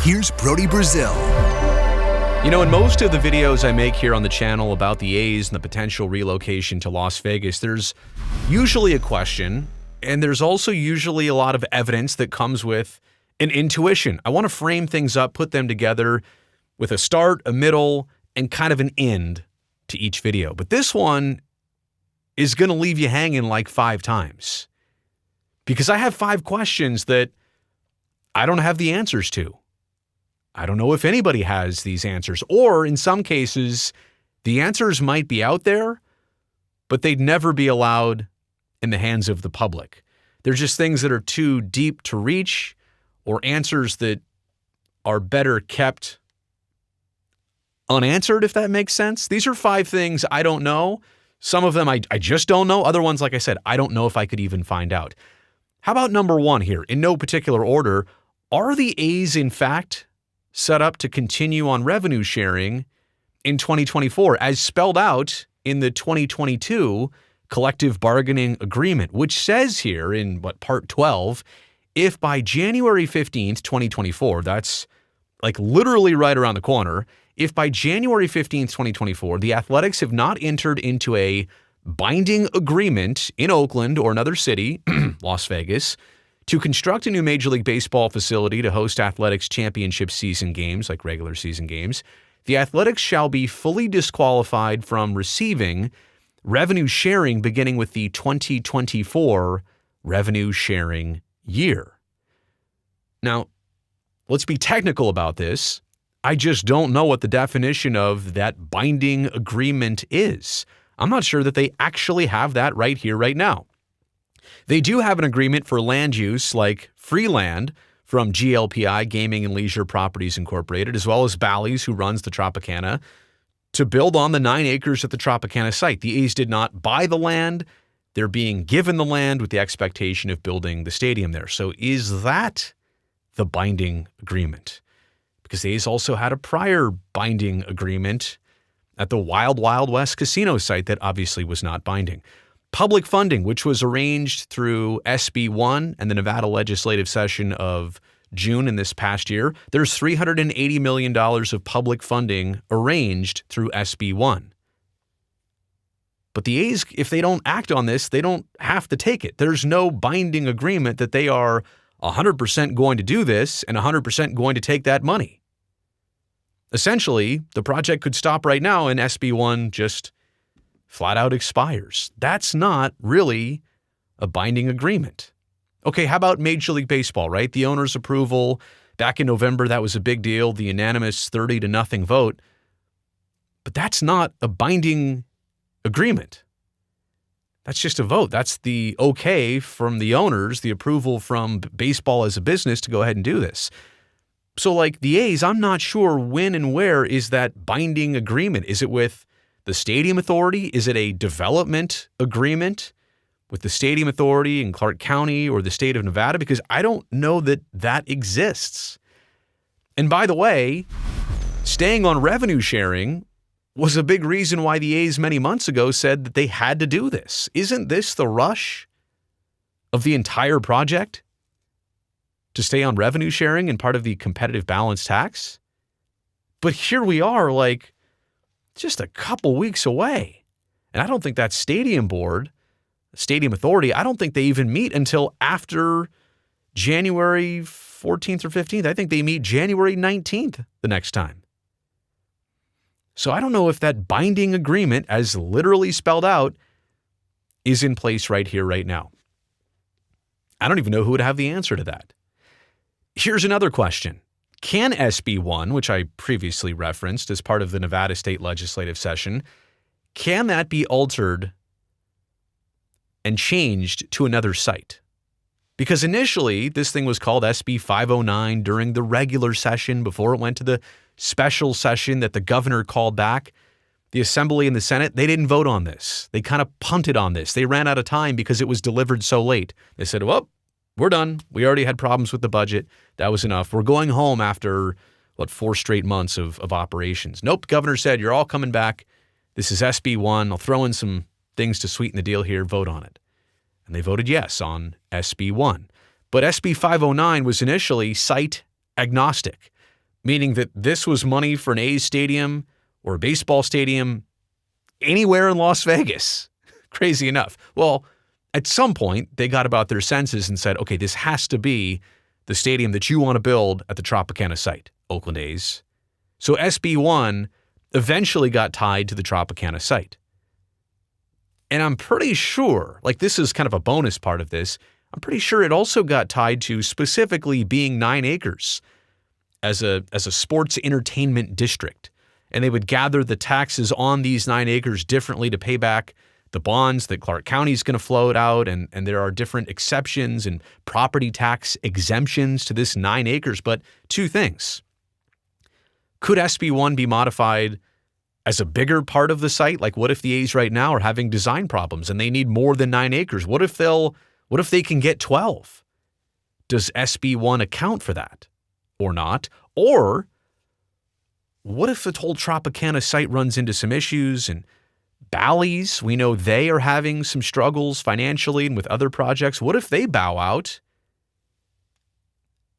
Here's Brody Brazil. You know, in most of the videos I make here on the channel about the A's and the potential relocation to Las Vegas, there's usually a question, and there's also usually a lot of evidence that comes with an intuition. I want to frame things up, put them together with a start, a middle, and kind of an end to each video. But this one is going to leave you hanging like 5 times because I have 5 questions that I don't have the answers to. I don't know if anybody has these answers, or in some cases, the answers might be out there, but they'd never be allowed in the hands of the public. They're just things that are too deep to reach, or answers that are better kept unanswered, if that makes sense. These are 5 things I don't know. Some of them I just don't know. Other ones, like I said, I don't know if I could even find out. How about number 1 here? In no particular order, are the A's in fact set up to continue on revenue sharing in 2024 as spelled out in the 2022 collective bargaining agreement, which says here in part 12, if by January 15th, 2024, that's like literally right around the corner, if by January 15th, 2024, the Athletics have not entered into a binding agreement in Oakland or another city, Las Vegas, to construct a new Major League Baseball facility to host Athletics championship season games, like regular season games, the Athletics shall be fully disqualified from receiving revenue sharing beginning with the 2024 revenue sharing year. Now, let's be technical about this. I just don't know what the definition of that binding agreement is. I'm not sure that they actually have that right here, right now. They do have an agreement for land use like free land from GLPI, Gaming and Leisure Properties Incorporated, as well as Bally's, who runs the Tropicana, to build on the 9 acres at the Tropicana site. The A's did not buy the land. They're being given the land with the expectation of building the stadium there. So is that the binding agreement? Because the A's also had a prior binding agreement at the Wild Wild West casino site that obviously was not binding. Public funding, which was arranged through SB 1 and the Nevada legislative session of June in this past year, there's $380 million of public funding arranged through SB 1. But the A's, if they don't act on this, they don't have to take it. There's no binding agreement that they are 100% going to do this and 100% going to take that money. Essentially, the project could stop right now and SB 1 just flat out expires. That's not really a binding agreement. Okay, how about Major League Baseball, right? The owner's approval back in November, that was a big deal, the unanimous 30-0 vote. But that's not a binding agreement. That's just a vote. That's the okay from the owners, the approval from baseball as a business to go ahead and do this. So like the A's, I'm not sure when and where is that binding agreement. Is it with the Stadium Authority? Is it a development agreement with the Stadium Authority in Clark County or the state of Nevada? Because I don't know that that exists. And by the way, staying on revenue sharing was a big reason why the A's many months ago said that they had to do this. Isn't this the rush of the entire project? To stay on revenue sharing and part of the competitive balance tax? But here we are, like, just a couple weeks away. And I don't think that stadium board, Stadium Authority, I don't think they even meet until after January 14th or 15th. I think they meet January 19th the next time. So I don't know if that binding agreement, as literally spelled out, is in place right here, right now. I don't even know who would have the answer to that. Here's another question. Can SB 1, which I previously referenced as part of the Nevada state legislative session, can that be altered and changed to another site? Because initially, this thing was called SB 509 during the regular session before it went to the special session that the governor called back. The Assembly and the Senate, they didn't vote on this. They kind of punted on this. They ran out of time because it was delivered so late. They said, well, we're done. We already had problems with the budget. That was enough. We're going home after, 4 straight months of operations. Nope, governor said, you're all coming back. This is SB 1. I'll throw in some things to sweeten the deal here. Vote on it. And they voted yes on SB 1. But SB 509 was initially site agnostic. meaning that this was money for an A's stadium or a baseball stadium anywhere in Las Vegas. Crazy enough. Well, at some point, they got about their senses and said, okay, this has to be the stadium that you want to build at the Tropicana site, Oakland A's. So SB1 eventually got tied to the Tropicana site. And I'm pretty sure, like this is kind of a bonus part of this, I'm pretty sure it also got tied to specifically being 9 acres as a sports entertainment district. And they would gather the taxes on these 9 acres differently to pay back the bonds that Clark County is going to float out. And there are different exceptions and property tax exemptions to this 9 acres. But 2 things. Could SB1 be modified as a bigger part of the site? Like what if the A's right now are having design problems and they need more than 9 acres? What if they can get 12? Does SB1 account for that or not? Or what if the whole Tropicana site runs into some issues and Bally's, we know they are having some struggles financially and with other projects. What if they bow out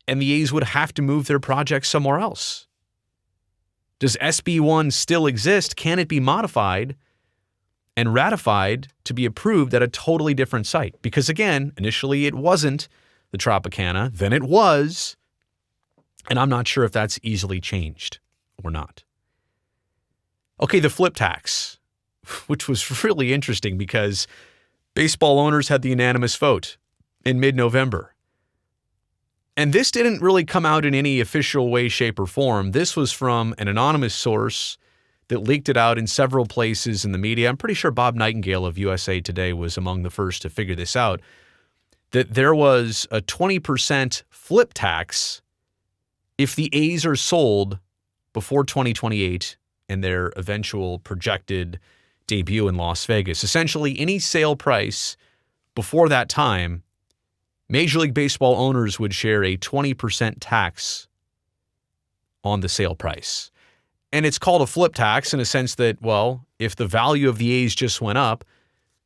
and the A's would have to move their project somewhere else? Does SB1 still exist? Can it be modified and ratified to be approved at a totally different site? Because again, initially it wasn't the Tropicana, then it was, and I'm not sure if that's easily changed or not. Okay, the flip tax, which was really interesting because baseball owners had the unanimous vote in mid-November. And this didn't really come out in any official way, shape, or form. This was from an anonymous source that leaked it out in several places in the media. I'm pretty sure Bob Nightingale of USA Today was among the first to figure this out, that there was a 20% flip tax if the A's are sold before 2028 and their eventual projected debut in Las Vegas. Essentially, any sale price before that time, Major League Baseball owners would share a 20% tax on the sale price. And it's called a flip tax in a sense that, well, if the value of the A's just went up,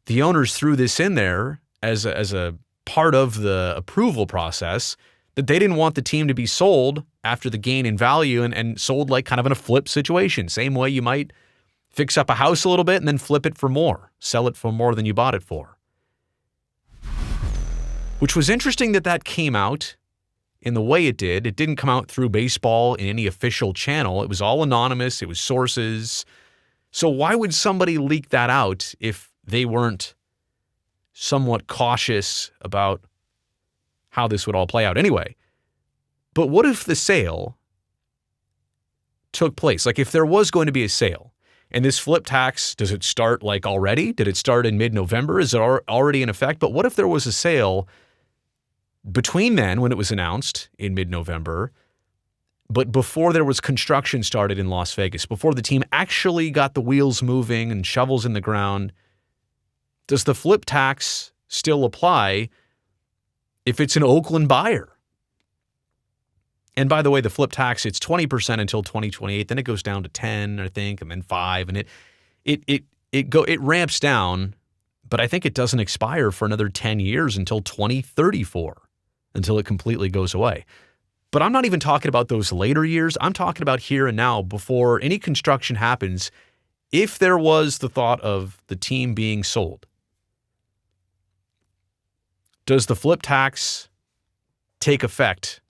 the owners threw this in there as a part of the approval process that they didn't want the team to be sold after the gain in value and sold like kind of in a flip situation. Same way you might fix up a house a little bit and then flip it for more, sell it for more than you bought it for. Which was interesting that came out in the way it did. It didn't come out through baseball in any official channel. It was all anonymous. It was sources. So why would somebody leak that out if they weren't somewhat cautious about how this would all play out? Anyway, but what if the sale took place? Like if there was going to be a sale and this flip tax, does it start like already? Did it start in mid-November? Is it already in effect? But what if there was a sale between then, when it was announced in mid-November, but before there was construction started in Las Vegas, before the team actually got the wheels moving and shovels in the ground? Does the flip tax still apply if it's an Oakland buyer? And by the way, the flip tax, it's 20% until 2028. Then it goes down to 10, I think, and then 5, and it ramps down. But I think it doesn't expire for another 10 years until 2034, until it completely goes away. But I'm not even talking about those later years. I'm talking about here and now before any construction happens. If there was the thought of the team being sold, does the flip tax take effect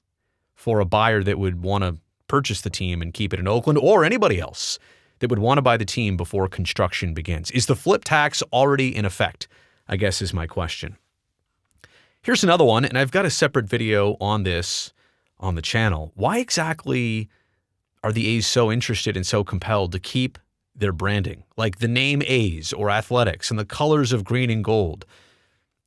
for a buyer that would want to purchase the team and keep it in Oakland, or anybody else that would want to buy the team before construction begins? Is the flip tax already in effect, I guess is my question. Here's another one, and I've got a separate video on this on the channel. Why exactly are the A's so interested and so compelled to keep their branding? Like the name A's or Athletics and the colors of green and gold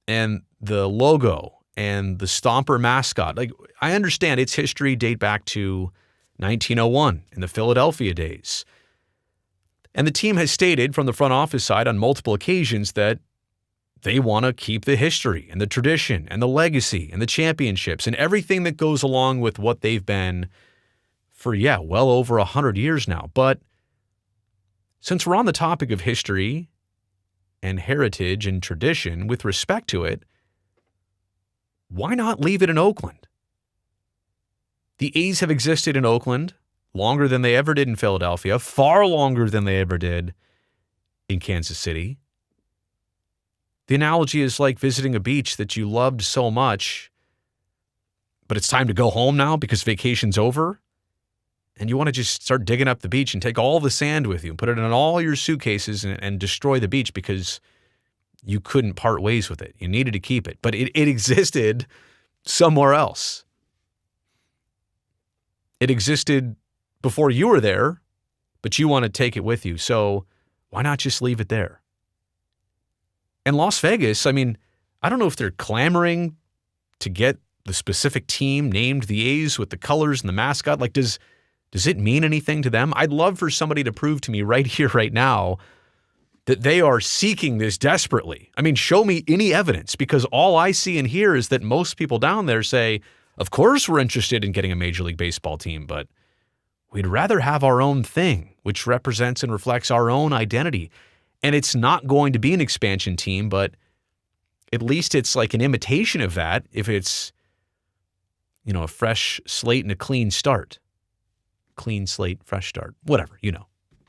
and the logo and the Stomper mascot. Like, I understand its history date back to 1901 in the Philadelphia days. And the team has stated from the front office side on multiple occasions that they want to keep the history and the tradition and the legacy and the championships and everything that goes along with what they've been for, well over 100 years now. But since we're on the topic of history and heritage and tradition with respect to it, why not leave it in Oakland? The A's have existed in Oakland longer than they ever did in Philadelphia, far longer than they ever did in Kansas City. The analogy is like visiting a beach that you loved so much, but it's time to go home now because vacation's over. And you want to just start digging up the beach and take all the sand with you and put it in all your suitcases and destroy the beach because you couldn't part ways with it. You needed to keep it, but it existed somewhere else. It existed before you were there, but you want to take it with you. So why not just leave it there? And Las Vegas, I mean, I don't know if they're clamoring to get the specific team named the A's with the colors and the mascot. Like, does it mean anything to them? I'd love for somebody to prove to me right here, right now, that they are seeking this desperately. I mean, show me any evidence, because all I see and hear is that most people down there say, of course we're interested in getting a Major League Baseball team, but we'd rather have our own thing, which represents and reflects our own identity. And it's not going to be an expansion team, but at least it's like an imitation of that if it's, a fresh slate and a clean start. Clean slate, fresh start, whatever,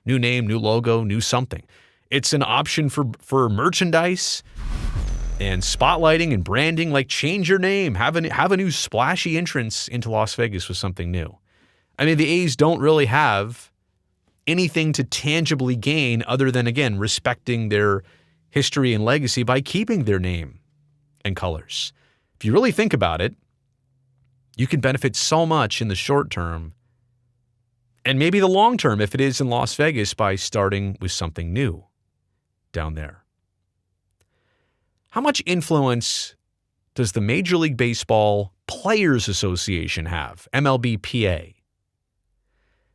New name, new logo, new something. It's an option for merchandise and spotlighting and branding. Like, change your name, have a new splashy entrance into Las Vegas with something new. I mean, the A's don't really have anything to tangibly gain other than, again, respecting their history and legacy by keeping their name and colors. If you really think about it, you can benefit so much in the short term and maybe the long term if it is in Las Vegas by starting with something new down there. How much influence does the Major League Baseball Players Association have, MLBPA?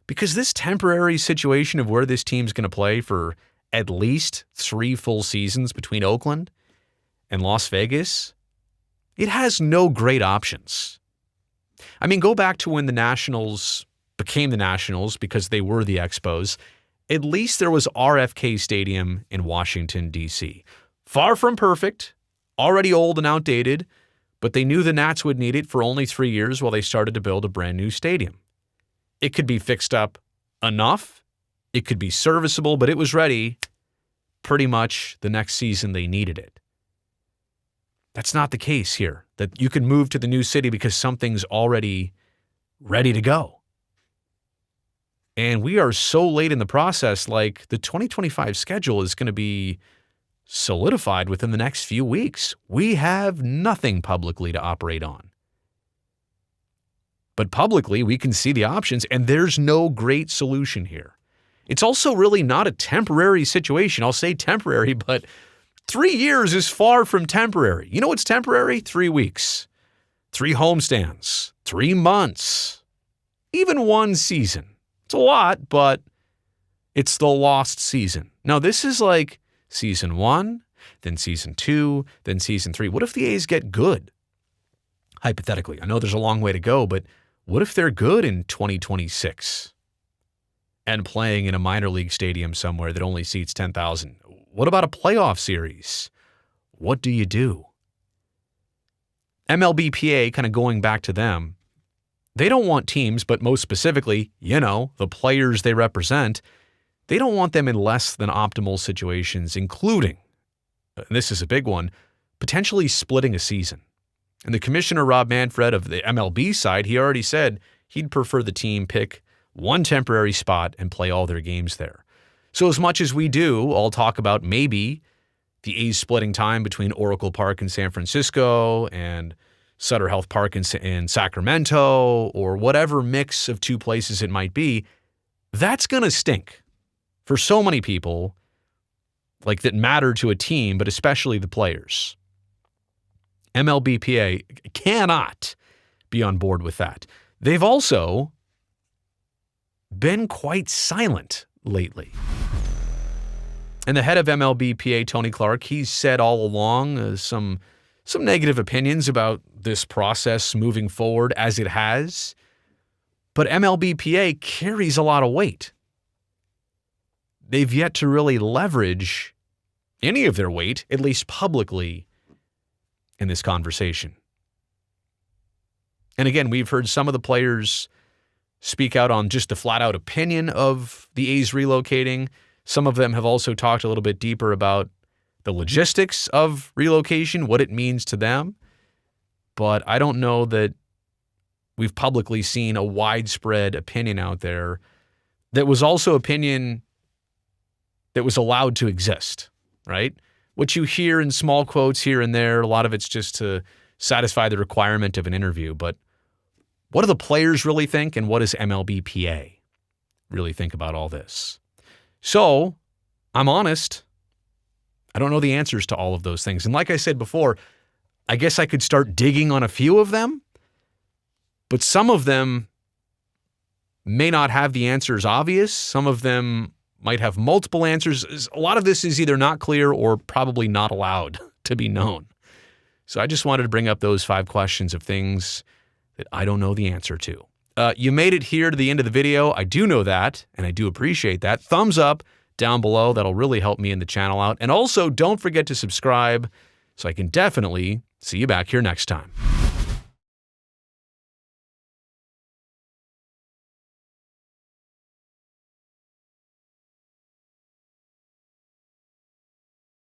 Because this temporary situation of where this team's going to play for at least 3 full seasons between Oakland and Las Vegas, it has no great options. I mean, go back to when the Nationals became the Nationals because they were the Expos. At least there was RFK Stadium in Washington, D.C. Far from perfect, already old and outdated, but they knew the Nats would need it for only 3 years while they started to build a brand new stadium. It could be fixed up enough. It could be serviceable, but it was ready pretty much the next season they needed it. That's not the case here, that you can move to the new city because something's already ready to go. And we are so late in the process, like the 2025 schedule is going to be solidified within the next few weeks. We have nothing publicly to operate on. But publicly, we can see the options, and there's no great solution here. It's also really not a temporary situation. I'll say temporary, but 3 years is far from temporary. You know what's temporary? 3 weeks, 3 homestands, 3 months, even 1 season. It's a lot, but it's the lost season. Now, this is like season 1, then season 2, then season 3. What if the A's get good? Hypothetically, I know there's a long way to go, but what if they're good in 2026 and playing in a minor league stadium somewhere that only seats 10,000? What about a playoff series? What do you do? MLBPA, kind of going back to them, they don't want teams, but most specifically, the players they represent, they don't want them in less than optimal situations, including, and this is a big one, potentially splitting a season. And the commissioner, Rob Manfred of the MLB side, he already said he'd prefer the team pick one temporary spot and play all their games there. So as much as we do all talk about maybe the A's splitting time between Oracle Park in San Francisco and Sutter Health Park in Sacramento, or whatever mix of 2 places it might be, that's going to stink for so many people like that matter to a team, but especially the players. MLBPA cannot be on board with that. They've also been quite silent lately. And the head of MLBPA, Tony Clark, he's said all along some negative opinions about this process moving forward as it has. But MLBPA carries a lot of weight. They've yet to really leverage any of their weight, at least publicly, in this conversation. And again, we've heard some of the players speak out on just the flat-out opinion of the A's relocating. Some of them have also talked a little bit deeper about the logistics of relocation, what it means to them. But I don't know that we've publicly seen a widespread opinion out there that was also opinion that was allowed to exist, right? What you hear in small quotes here and there, a lot of it's just to satisfy the requirement of an interview. But what do the players really think, and what does MLBPA really think about all this? So, I'm honest, I don't know the answers to all of those things. And like I said before, I guess I could start digging on a few of them, but some of them may not have the answers obvious. Some of them might have multiple answers. A lot of this is either not clear or probably not allowed to be known. So I just wanted to bring up those 5 questions of things that I don't know the answer to. You made it here to the end of the video. I do know that, and I do appreciate that. Thumbs up down below. That'll really help me and the channel out. And also, don't forget to subscribe so I can definitely see you back here next time.